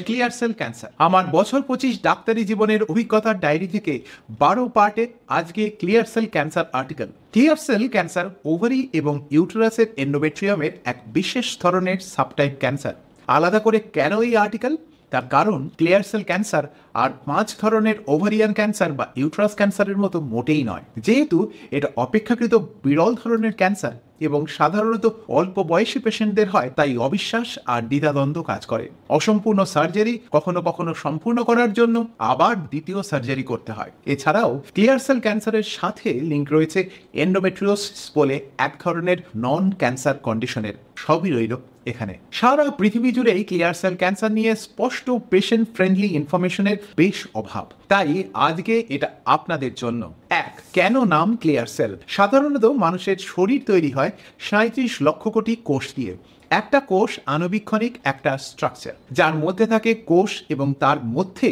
Clear cell cancer আমার বছর 25 ডাক্তারি জীবনের অভিজ্ঞতার ডায়েরি থেকে 12 পার্টে আজকে clear cell cancer article. Clear cell cancer ovary এবং ইউটেরাসের এন্ডোমেট্রিয়ামের এক বিশেষ ধরনের সাবটাইপ ক্যান্সার। আলাদা করে কেন এই আর্টিকেল? তার কারণ ক্লিয়ার সেল ক্যান্সার আর 5 ধরনের ওভারিয়ান ক্যান্সার বা ইউটেরাস ক্যান্সারের মতো মোটেই নয়। যেহেতু এটা অপেক্ষাকৃত বিরল ধরনের ক্যান্সার এবং সাধারণত অল্প বয়সী পেশেন্টদের হয়, তাই অবিশ্বাস আর দ্বিধাদ্বন্দ্ব কাজ করে। অসম্পূর্ণ সার্জারি, কখনো কখনো সম্পূর্ণ করার জন্য আবার দ্বিতীয় সার্জারি করতে হয়। এছাড়াও ক্লিয়ার সেল ক্যান্সারের সাথে লিঙ্ক রয়েছে এন্ডোমেট্রিওসিস বলে এক ধরনের নন ক্যান্সার কন্ডিশনের। সবই রইল এখানে। সারা পৃথিবী জুড়েই ক্লিয়ার সেল ক্যান্সার নিয়ে স্পষ্ট পেশেন্ট ফ্রেন্ডলি ইনফরমেশনের বেশ অভাব, তাই আজকে এটা আপনাদের জন্য। এক, কেন নাম ক্লিয়ার সেল? সাধারণত মানুষের শরীর তৈরি হয় 37 লক্ষ কোটি কোষ দিয়ে। একটা কোষ আণুবীক্ষণিক একটা স্ট্রাকচার, যার মধ্যে থাকে কোষ এবং তার মধ্যে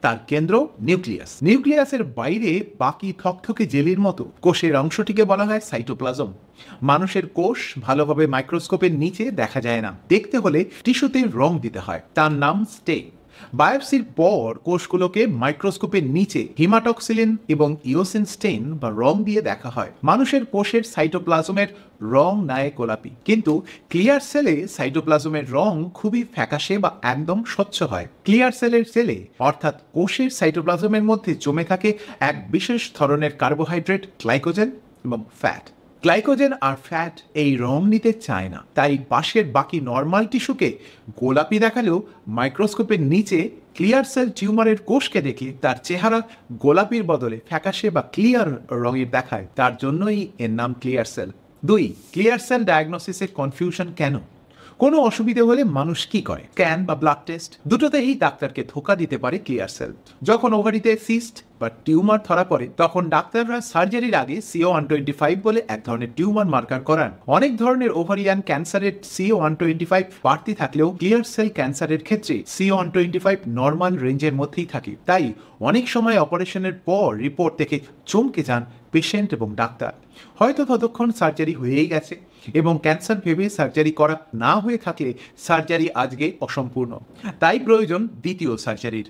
তার কেন্দ্র নিউক্লিয়াস। নিউক্লিয়াসের বাইরে বাকি থকথকে জেলির মতো কোষের অংশটিকে বলা হয় সাইটোপ্লাজম। মানুষের কোষ ভালোভাবে মাইক্রোস্কোপের নিচে দেখা যায় না, দেখতে হলে টিস্যুতে রং দিতে হয়, তার নাম স্টেইন। বায়োপসির পর কোষগুলোকে মাইক্রোস্কোপের নিচে হিমাটক্সিলিন এবং ইওসিন স্টেইন বা রং দিয়ে দেখা হয়। মানুষের কোষের সাইটোপ্লাজমের রং নায় গোলাপি, কিন্তু ক্লিয়ার সেলে সাইটোপ্লাজমের রং খুবই ফ্যাকাশে বা একদম স্বচ্ছ হয়। ক্লিয়ার সেলে অর্থাৎ কোষের সাইটোপ্লাজমের মধ্যে জমে থাকে এক বিশেষ ধরনের কার্বোহাইড্রেট, গ্লাইকোজেন এবং ফ্যাট। গ্লাইকোজেন আর ফ্যাট এই রং নিতে চায় না, তাই পাশের বাকি নর্মাল টিস্যুকে গোলাপি দেখালেও মাইক্রোস্কোপের নিচে ক্লিয়ার সেল টিউমারের কোষকে দেখে তার চেহারা গোলাপির বদলে ফ্যাকাশে বা ক্লিয়ার রঙের দেখায়, তার জন্যই এর নাম ক্লিয়ার সেল। 2, ক্লিয়ার সেল ডায়াগনোসিসের কনফিউশন কেন? কোনো অসুবিধে হলে মানুষ কি করে? স্ক্যান বা ব্লাড টেস্ট, দুটোতেই ডাক্তারকে ধোকা দিতে পারে ক্লিয়ার সেল। যখন ওভারিতে সিস্ট বা টিউমার ধরা পড়ে, তখন ডাক্তাররা সার্জারির আগে CO125 বলে এক ধরনের টিউমার মার্কার করান। অনেক ধরনের ওভারিয়ান ক্যান্সারের CO125 বাড়তি থাকলেও ক্লিয়ার সেল ক্যান্সারের ক্ষেত্রে CO125 নর্মাল রেঞ্জের মধ্যেই থাকে। তাই অনেক সময় অপারেশনের পর রিপোর্ট দেখে চমকে যান পেশেন্ট এবং ডাক্তার। হয়তো ততক্ষণ সার্জারি হয়েই গেছে এবং ক্যান্সার ভেবে সার্জারি করা না হয়ে থাকলে সার্জারি আজকে অসম্পূর্ণ, তাই প্রয়োজন দ্বিতীয় সার্জারির।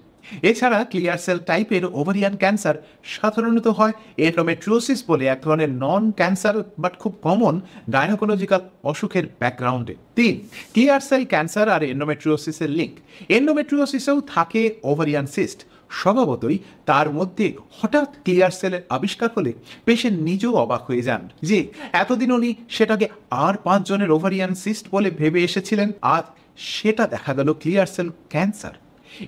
এছাড়া ক্লিয়ার সেল টাইপের ওভারিয়ান ক্যান্সার সাধারণত হয় এন্ডোমেট্রিওসিস বলে এক ধরনের নন ক্যান্সার বাট খুব কমন গাইনোকোলজিক্যাল অসুখের ব্যাকগ্রাউন্ডে। 3, ক্লিয়ার সেল ক্যান্সার আর এন্ডোমেট্রিওসিসের লিঙ্ক। এন্ডোমেট্রিওসিসেও থাকে ওভারিয়ান সিস্ট। স্বভাবতই তার মধ্যে হঠাৎ ক্লিয়ার সেলের আবিষ্কার হলে পেশেন্ট নিজেও অবাক হয়ে যান যে এতদিন উনি সেটাকে আর 5 জনের ওভারিয়ান সিস্ট বলে ভেবে এসেছিলেন, আজ সেটা দেখা গেল ক্লিয়ার সেল ক্যান্সার।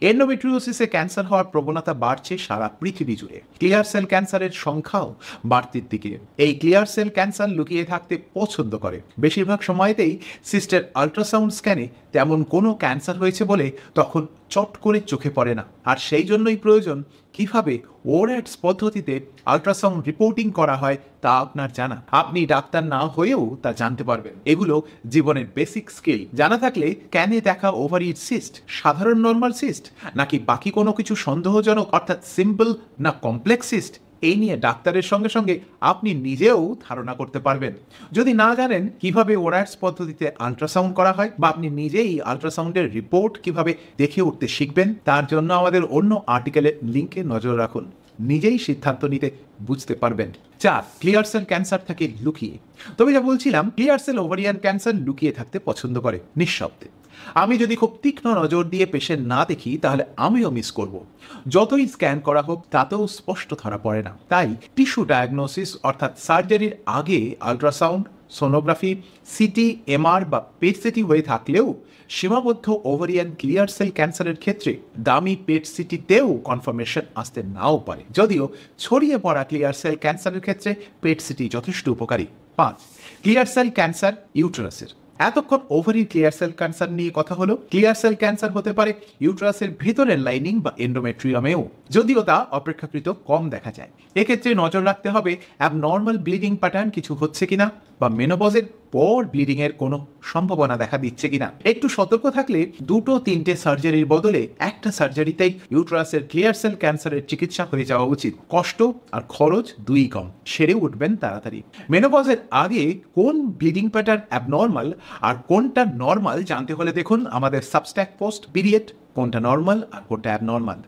এন্ডোমেট্রিওসিসে ক্যান্সার হওয়ার প্রবণতা বাড়ছে সারা পৃথিবী জুড়ে। ক্লিয়ার সেল ক্যান্সারের সংখ্যাও বাড়তির দিকে। এই ক্লিয়ার সেল ক্যান্সার লুকিয়ে থাকতে পছন্দ করে। বেশিরভাগ সময়তেই সিস্টের আল্ট্রাসাউন্ড স্ক্যানে তেমন কোনো ক্যান্সার হয়েছে বলে তখন চট করে চোখে পড়ে না, আর সেই জন্যই প্রয়োজন কিভাবে ওরাটস পদ্ধতিতে আল্ট্রাসাউন্ড রিপোর্টিং করা হয় তা আপনার জানা। আপনি ডাক্তার না হয়েও তা জানতে পারবেন। এগুলো জীবনের বেসিক স্কিল। জানা থাকলে ক্যানে দেখা ওভারির সিস্ট সাধারণ নর্মাল সিস্ট নাকি বাকি কোনো কিছু সন্দেহজনক অর্থাৎ সিম্পল না কমপ্লেক্স সিস্ট, এই নিয়ে ডাক্তারের সঙ্গে সঙ্গে আপনি নিজেও ধারণা করতে পারবেন। যদি না জানেন কিভাবে ওরাটস পদ্ধতিতে আল্ট্রাসাউন্ড করা হয় বা আপনি নিজেই আল্ট্রাসাউন্ডের রিপোর্ট কিভাবে দেখে উঠতে শিখবেন, তার জন্য আমাদের অন্য আর্টিকেলের লিঙ্কে নজর রাখুন, নিজেই সিদ্ধান্ত নিতে বুঝতে পারবেন। 4, ক্লিয়ার সেল ক্যান্সার থাকে লুকিয়ে। তবে যা বলছিলাম, ক্লিয়ার সেল ওভারিয়ান ক্যান্সার লুকিয়ে থাকতে পছন্দ করে নিঃশব্দে। আমি যদি খুব তীক্ষ্ণ নজর দিয়ে পেশেন্ট না দেখি তাহলে আমিও মিস করব। যতই স্ক্যান করা হোক তাতেও স্পষ্ট ধরা পড়ে না। তাই টিস্যু ডায়াগনোসিস অর্থাৎ সার্জারির আগে আল্ট্রাসাউন্ড, সোনোগ্রাফি, সিটি, এমআর বা পেট সিটি হয়ে থাকলেও সীমাবদ্ধ ওভারিয়ান ক্লিয়ার সেল ক্যান্সারের ক্ষেত্রে দামি পেট সিটিতেও কনফার্মেশন আসতে নাও পারে, যদিও ছড়িয়ে পড়া ক্লিয়ার সেল ক্যান্সারের ক্ষেত্রে পেট সিটি যথেষ্ট উপকারী। 5, ক্লিয়ার সেল ক্যান্সার ইউটেরাসের। এতক্ষণ ওভারি ক্লিয়ার সেল ক্যান্সার নিয়ে কথা হলো। ক্লিয়ার সেল ক্যান্সার হতে পারে ইউটেরাসের ভেতরের লাইনিং বা এন্ডোমেট্রিয়ামেও, যদিও তা অপেক্ষাকৃত কম দেখা যায়। এক্ষেত্রে নজর রাখতে হবে অ্যাবনর্মাল ব্লিডিং প্যাটার্ন কিছু হচ্ছে কিনা বা মেনোপজের পর ব্লিডিং এর কোনো সম্ভাবনা দেখা দিচ্ছে কিনা। একটু সতর্ক থাকলে 2-3টে সার্জারির বদলে একটা সার্জারিতেই ইউটেরাসের ক্লিয়ার সেল ক্যান্সারের চিকিৎসা হয়ে যাওয়া উচিত। কষ্ট আর খরচ দুই কম, সেরে উঠবেন তাড়াতাড়ি। মেনোপজের আগে কোন ব্লিডিং প্যাটার্ন অ্যাবনর্মাল আর কোনটা নর্মাল জানতে হলে দেখুন আমাদের সাবস্ট্যাক পোস্ট পিরিয়ড, কোনটা নর্মাল আর কোনটা অ্যাবনর্মাল।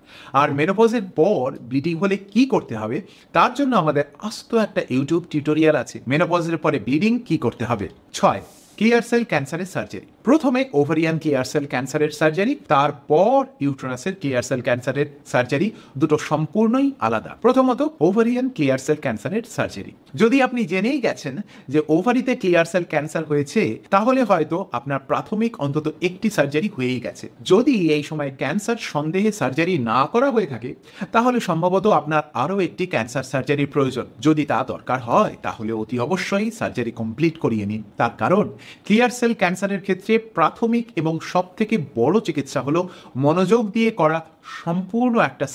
আর মেনোপজের পর ব্লিডিং হলে কি করতে হবে তার জন্য আমাদের আস্ত একটা ইউটিউব টিউটোরিয়াল আছে, মেনোপজের পরে ব্লিডিং কি করতে হবে। 6. ক্লিয়ার সেল ক্যান্সারের সার্জারি। প্রথমে ওভারিয়ান ক্লিয়ার সেল ক্যান্সারের সার্জারি, তারপর ইউটেরাসের ক্লিয়ার সেল ক্যান্সারের সার্জারি, দুটো সম্পূর্ণই আলাদা। প্রথমত ওভারিয়ান ক্লিয়ার সেল ক্যান্সারের সার্জারি। যদি আপনি জেনেই গেছেন যে ওভারিতে ক্লিয়ার সেল ক্যান্সার হয়েছে, তাহলে হয়তো আপনার প্রাথমিক অন্তত একটি সার্জারি হয়েই গেছে। যদি এই সময় ক্যান্সার সন্দেহে সার্জারি না করা হয়ে থাকে, তাহলে সম্ভবত আপনার আরও একটি ক্যান্সার সার্জারির প্রয়োজন। যদি তা দরকার হয় তাহলে অতি অবশ্যই সার্জারি কমপ্লিট করিয়ে নিন। তার কারণ ক্লিয়ার সেল ক্যান্সারের ক্ষেত্রে প্রাথমিক এবং সব থেকে বড় চিকিৎসা হলো মনোযোগ দিয়ে করা সম্পূর্ণ একটা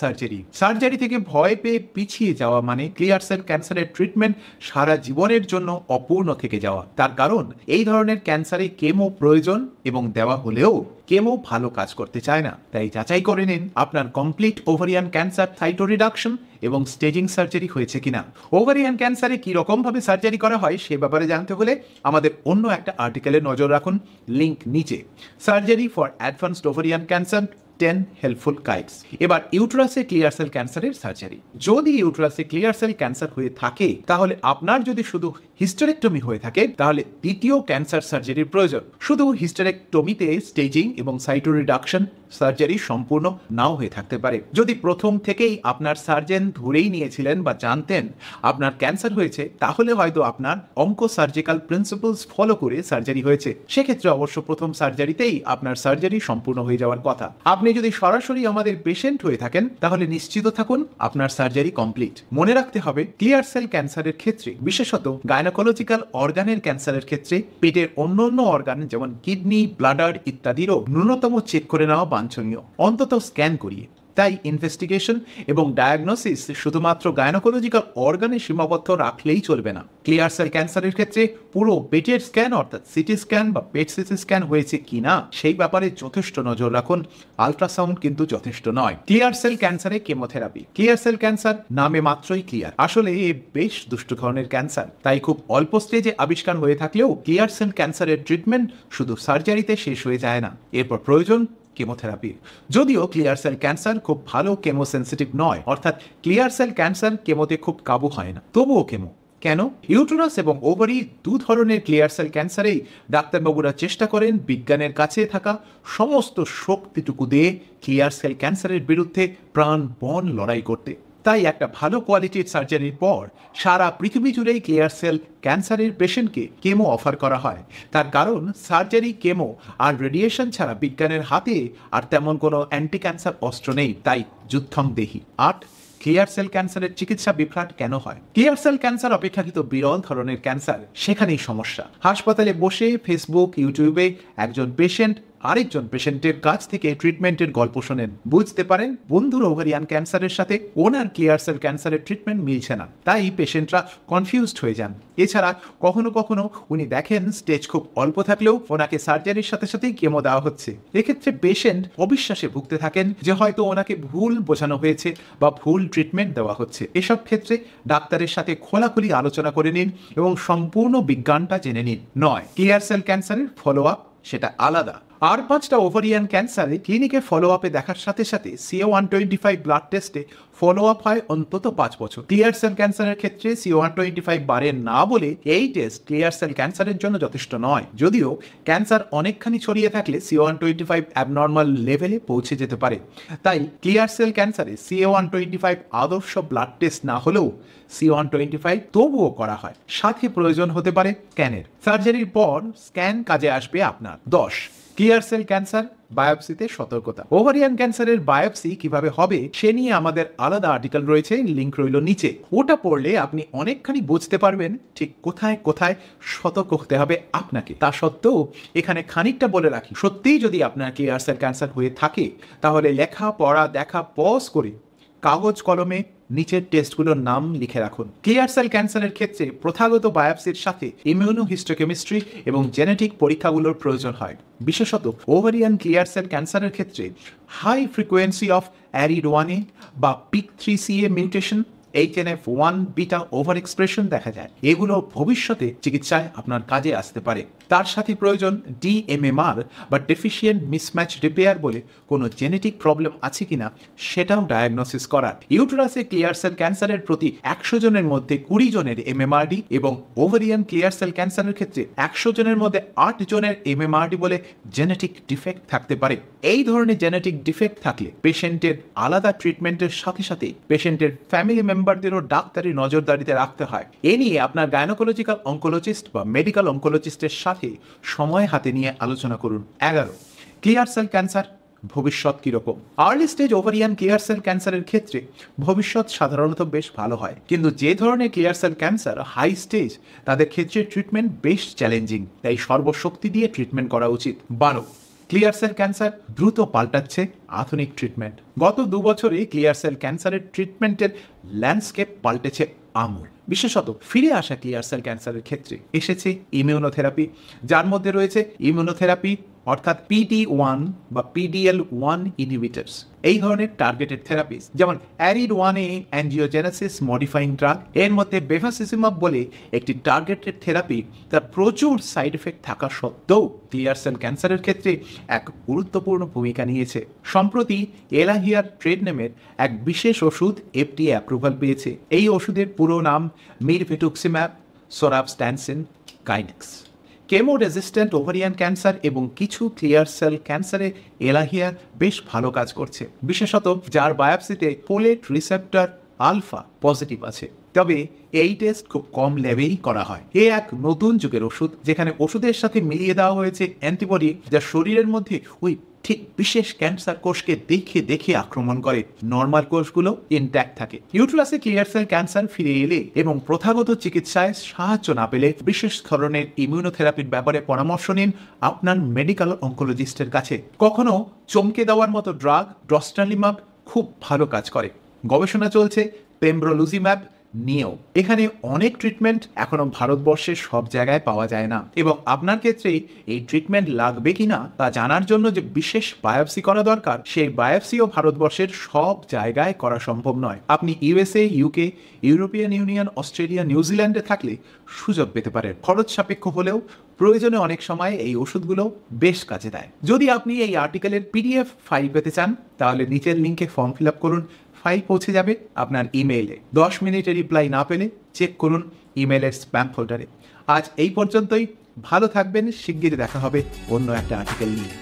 সার্জারি থেকে ভয় পেয়ে পিছিয়ে যাওয়া মানে ক্লিয়ার সেল ক্যান্সারের ট্রিটমেন্ট সারা জীবনের জন্য অপূর্ণ থেকে যাওয়া। তার কারণ এই ধরনের ক্যান্সারে কেমো প্রয়োজন এবং দেওয়া হলেও কেমো ভালো কাজ করতে চায় না। তাই যাচাই করে নিন আপনার complete ovarian cancer cyto reduction এবং স্টেজিং সার্জারি হয়েছে কিনা। ওভারিয়ান ক্যান্সারে কি রকম ভাবে সার্জারি করা হয় সে ব্যাপারে জানতে হলে আমাদের অন্য একটা আর্টিকেলে নজর রাখুন, লিংক নিচে। Surgery for advanced ovarian cancer 10 helpful guides. এবার ইউটেরাসে ক্লিয়ার সেল ক্যান্সারের সার্জারি। যদি ইউটেরাসে ক্লিয়ার সেল ক্যান্সার হয়ে থাকে, তাহলে আপনার যদি শুধু হিস্টেরেক্টমি হয়ে থাকে তাহলে দ্বিতীয় ক্যান্সার সার্জারির প্রয়োজন। শুধু হিস্টেরেক্টমিতে স্টেজিং এবং সাইটো রিডাকশন সার্জারি সম্পূর্ণ নাও হয়ে থাকতে পারে। যদি প্রথম থেকেই আপনার সার্জন ধরেই নিয়েছিলেন বা জানতেন আপনার ক্যান্সার হয়েছে, তাহলে হয়তো আপনার অঙ্কো সার্জিক্যাল প্রিন্সিপালস ফলো করে সার্জারি হয়েছে। সেক্ষেত্রে অবশ্য প্রথম সার্জারিতেই আপনার সার্জারি সম্পূর্ণ হয়ে যাওয়ার কথা। আপনি যদি সরাসরি আমাদের পেশেন্ট হয়ে থাকেন তাহলে নিশ্চিত থাকুন আপনার সার্জারি কমপ্লিট। মনে রাখতে হবে ক্লিয়ার সেল ক্যান্সারের ক্ষেত্রে, বিশেষত গাইনোকোলজিক্যাল অর্গানের ক্যান্সারের ক্ষেত্রে পেটের অন্যান্য অর্গান যেমন কিডনি, ব্লাডার ইত্যাদিরও ন্যূনতম চেক করে নেওয়া বাঞ্ছনীয়, অন্তত স্ক্যান করিয়ে। তাই ইনভেস্টিগেশন এবং ডায়াগনোসিস শুধুমাত্র গাইনোকোলজিক্যাল অর্গানে সীমাবদ্ধ রাখলেই চলবে না। ক্লিয়ার সেল ক্যান্সারের ক্ষেত্রে পুরো পেটের স্ক্যান অর্থাৎ সিটি স্ক্যান বা পেট সিটি স্ক্যান হয়েছে কিনা সেই ব্যাপারে যথেষ্ট নজর রাখুন। আলট্রাসাউন্ড কিন্তু যথেষ্ট নয়। ক্লিয়ার সেল ক্যান্সারে কেমোথেরাপি। ক্লিয়ার সেল ক্যান্সার নামে মাত্রই ক্লিয়ার, আসলে এ বেশ দুষ্ট ধরনের ক্যান্সার। তাই খুব অল্প স্টেজে আবিষ্কার হয়ে থাকলেও ক্লিয়ার সেল ক্যান্সারের ট্রিটমেন্ট শুধু সার্জারিতে শেষ হয়ে যায় না, এরপর প্রয়োজন কেমোথেরাপি। যদিও ক্লিয়ার সেল ক্যান্সার খুব ভালো কেমো সেন্সিটিভ নয়, অর্থাৎ ক্লিয়ার সেল ক্যান্সার কেমোতে খুব কাবু হয় না, তবুও কেমো কেন? ইউটেরাস এবং ওভারি দু ধরনের ক্লিয়ার সেল ক্যান্সারেই ডাক্তারবাবুরা চেষ্টা করেন বিজ্ঞানের কাছে থাকা সমস্ত শক্তিটুকু দিয়ে ক্লিয়ার সেল ক্যান্সারের বিরুদ্ধে প্রাণপণ লড়াই করতে। তাই একটা ভালো কোয়ালিটির সার্জারির পর সারা পৃথিবী জুড়েই ক্লিয়ার সেল ক্যান্সারের পেশেন্টকে কেমো অফার করা হয়। তার কারণ সার্জারি, কেমো আর রেডিয়েশন ছাড়া বিজ্ঞানের হাতে আর তেমন কোনো অ্যান্টি ক্যান্সার অস্ত্র নেই। তাই যুদ্ধং দেহি। 8. ক্লিয়ার সেল ক্যান্সারের চিকিৎসা বিভ্রাট কেন হয়? ক্লিয়ার সেল ক্যান্সার অপেক্ষাকৃত বিরল ধরনের ক্যান্সার, সেখানেই সমস্যা। হাসপাতালে বসে ফেসবুক, ইউটিউবে একজন পেশেন্ট আরেকজন পেশেন্টের কাছ থেকে ট্রিটমেন্টের গল্প শোনেন, বুঝতে পারেন বন্ধুর ওভারিয়ান ক্যান্সারের সাথে ওনার ক্লিয়ার সেল ক্যান্সারের ট্রিটমেন্ট মিলছে না। তাই পেশেন্টরা কনফিউজড হয়ে যান। এছাড়া কখনো কখনো উনি দেখেন স্টেজ খুব অল্প থাকলেও ওনাকে সার্জারির সাথে সাথেই কেমো দেওয়া হচ্ছে। এক্ষেত্রে পেশেন্ট অবিশ্বাসে ভুগতে থাকেন যে হয়তো ওনাকে ভুল বোঝানো হয়েছে বা ভুল ট্রিটমেন্ট দেওয়া হচ্ছে। এসব ক্ষেত্রে ডাক্তারের সাথে খোলাখুলি আলোচনা করে নিন এবং সম্পূর্ণ বিজ্ঞানটা জেনে নিন। 9. ক্লিয়ার সেল ক্যান্সারের ফলো আপ, সেটা আলাদা। আর 5টা ওভারিয়ান ক্যান্সারে ক্লিনিকে ফলো আপে দেখার সাথে সাথে CA-125 ব্লাড টেস্টে ফলো আপ হয় অন্তত 5 বছর। ক্লিয়ার সেল ক্যান্সারের ক্ষেত্রে CA-125 বাড়ে না বলে এই টেস্ট ক্লিয়ার সেল ক্যান্সারের জন্য যথেষ্ট নয়। যদিও ক্যান্সার অনেকখানি ছড়িয়ে থাকলে CA-125 অ্যাবনর্মাল লেভেলে পৌঁছে যেতে পারে। তাই ক্লিয়ার সেল ক্যান্সারে CA-125 আদর্শ ব্লাড টেস্ট না হলেও CA-125 তবুও করা হয়। সাথে প্রয়োজন হতে পারে স্ক্যানের। সার্জারির পর স্ক্যান কাজে আসবে আপনার। 10. ক্লিয়ার সেল ক্যান্সার বায়োপসিতে সতর্কতা। ওভারিয়ান ক্যান্সারের বায়োপসি কিভাবে হবে সে নিয়ে আমাদের আলাদা আর্টিকেল রয়েছে, লিংক রইল নিচে। ওটা পড়লে আপনি অনেকখানি বুঝতে পারবেন ঠিক কোথায় কোথায় সতর্ক হতে হবে আপনাকে। তা সত্ত্বেও এখানে খানিকটা বলে রাখি, সত্যিই যদি আপনার ক্লিয়ার সেল ক্যান্সার হয়ে থাকে তাহলে লেখা, পড়া, দেখা পজ করে কাগজ কলমে নিচের টেস্টগুলোর নাম লিখে রাখুন। ক্লিয়ার সেল ক্যান্সারের ক্ষেত্রে প্রথাগত বায়োপসির সাথে ইমিউনোহিস্টোকেমিস্ট্রি এবং জেনেটিক পরীক্ষাগুলোর প্রয়োজন হয়। বিশেষত ওভারিয়ান ক্লিয়ার সেল ক্যান্সারের ক্ষেত্রে হাই ফ্রিকোয়েন্সি অফ ARID1A বা PIK3CA mutation, HNF1 beta over expression দেখা যায়। এগুলো ভবিষ্যতে চিকিৎসায় আপনার কাজে আসতে পারে। তার সাথে প্রয়োজন DMMR বা ডেফিসিয়েন্ট মিসম্যাচ রিপেয়ার বলে কোনো জেনেটিক প্রবলেম আছে কিনা সেটাও ডায়াগনোসিস করার। ইউটেরাসে ক্লিয়ার সেল ক্যান্সারের প্রতি 100 জনের মধ্যে 20 জনের MMRD এবং ওভারিয়ান ক্লিয়ার সেল ক্যান্সারের ক্ষেত্রে 100 জনের মধ্যে 8 জনের MMRD বলে জেনেটিক ডিফেক্ট থাকতে পারে। এই ধরনের জেনেটিক ডিফেক্ট থাকলে পেশেন্টের আলাদা ট্রিটমেন্টের সাথে সাথে পেশেন্টের ফ্যামিলি মেম্বারদেরও ডাক্তারি নজরদারিতে রাখতে হয়। এ নিয়ে আপনার গাইনোকোলজিক্যাল অনকোলজিস্ট বা মেডিকেল অনকোলজিস্টের সাথে সময় হাতে নিয়ে আলোচনা করুন। 11, ক্লিয়ার সেল ক্যান্সার ভবিষ্যৎ কিরকম? Early stage ovarian clear sell ক্যান্সারের ক্ষেত্রে ভবিষ্যৎ সাধারণত বেশ ভালো হয়, কিন্তু যে ধরনের clear cell cancer high stage তাদের ক্ষেত্রে ট্রিটমেন্ট বেশ চ্যালেঞ্জিং, তাই সর্বশক্তি দিয়ে ট্রিটমেন্ট করা উচিত। 12, ক্লিয়ার সেল ক্যান্সার দ্রুত পাল্টাচ্ছে আধুনিক ট্রিটমেন্ট। গত 2 বছরে ক্লিয়ার সেল ক্যান্সারের ট্রিটমেন্টের ল্যান্ডস্কেপ পাল্টেছে আমূল। বিশেষত ফিরে আসা ক্লিয়ার সেল ক্যান্সারের ক্ষেত্রে এসেছে ইমিউনোথেরাপি, যার মধ্যে রয়েছে ইমিউনোথেরাপি অর্থাৎ PD-1 বা PDL-1 ইনহিবিটরস। এই ধরনের টার্গেটেড থেরাপিস যেমন ARID1A অ্যাঞ্জিওজেনেসিস মডিফাইং ড্রাগ, এর মধ্যে বেভাসিজিমাব বলে একটি টার্গেটেড থেরাপি, তার প্রচুর সাইড এফেক্ট থাকা সত্ত্বেও ক্লিয়ার সেল ক্যান্সারের ক্ষেত্রে এক গুরুত্বপূর্ণ ভূমিকা নিয়েছে। সম্প্রতি এলাহিয়ার ট্রেড নেমের এক বিশেষ ওষুধ FDA অ্যাপ্রুভাল পেয়েছে। এই ওষুধের পুরো নাম মিরভেটুক্সিম্যাব সোরাবস্ট্যানসিন কাইনেক্স। কেমো রেজিস্ট্যান্ট ওভারিয়ান ক্যান্সার এবং কিছু ক্লিয়ার সেল ক্যান্সারে এলাহিয়া বেশ ভালো কাজ করছে, বিশেষত যার বায়োপসিতে ফোলেট রিসেপ্টর আলফা পজিটিভ আছে। তবে এই টেস্ট খুব কম লেভেলেই করা হয়। এ এক নতুন যুগের ওষুধ, যেখানে ওষুধের সাথে মিলিয়ে দেওয়া হয়েছে অ্যান্টিবডি, যা শরীরের মধ্যে ওই ঠিক বিশেষ ক্যান্সার কোষকে দেখে দেখে আক্রমণ করে, নর্মাল কোষগুলো ইনট্যাক্ট থাকে। ইউটেরাসে ক্লিয়ার সেল ক্যান্সার ফিরে এলে এবং প্রথাগত চিকিৎসায় সাহায্য না পেলে বিশেষ ধরনের ইমিউনোথেরাপির ব্যাপারে পরামর্শ নিন আপনার মেডিকেল অনকোলজিস্টের কাছে। কখনো চমকে দেওয়ার মতো ড্রাগ ড্রস্টালিমাব খুব ভালো কাজ করে। গবেষণা চলছে পেমব্রোলুজিম্যাব নিয়েও। এখানে অনেক ট্রিটমেন্ট এখনো ভারতবর্ষের সব জায়গায় পাওয়া যায় না, এবং আপনার ক্ষেত্রে এই ট্রিটমেন্ট লাগবে কিনা তা জানার জন্য যে বিশেষ বায়োপসি করা দরকার, সেই বায়োপসিও ভারতবর্ষের সব জায়গায় করা সম্ভব নয়। আপনি USA, UK, European Union, Australia, নিউজিল্যান্ডে থাকলে সুযোগ পেতে পারেন। খরচ সাপেক্ষ হলেও প্রয়োজনে অনেক সময় এই ওষুধগুলো বেশ কাজে দেয়। যদি আপনি এই আর্টিকেলের PDF ফাইল পেতে চান, তাহলে নিচের লিঙ্কে ফর্ম ফিল আপ করুন। ফাইল পৌঁছে যাবে আপনার ইমেইলে। 10 মিনিটে রিপ্লাই না পেলে চেক করুন ইমেইলের স্প্যাম ফোল্ডারে। আজ এই পর্যন্তই। ভালো থাকবেন, শিগগিরই দেখা হবে অন্য একটা আর্টিকেল নিয়ে।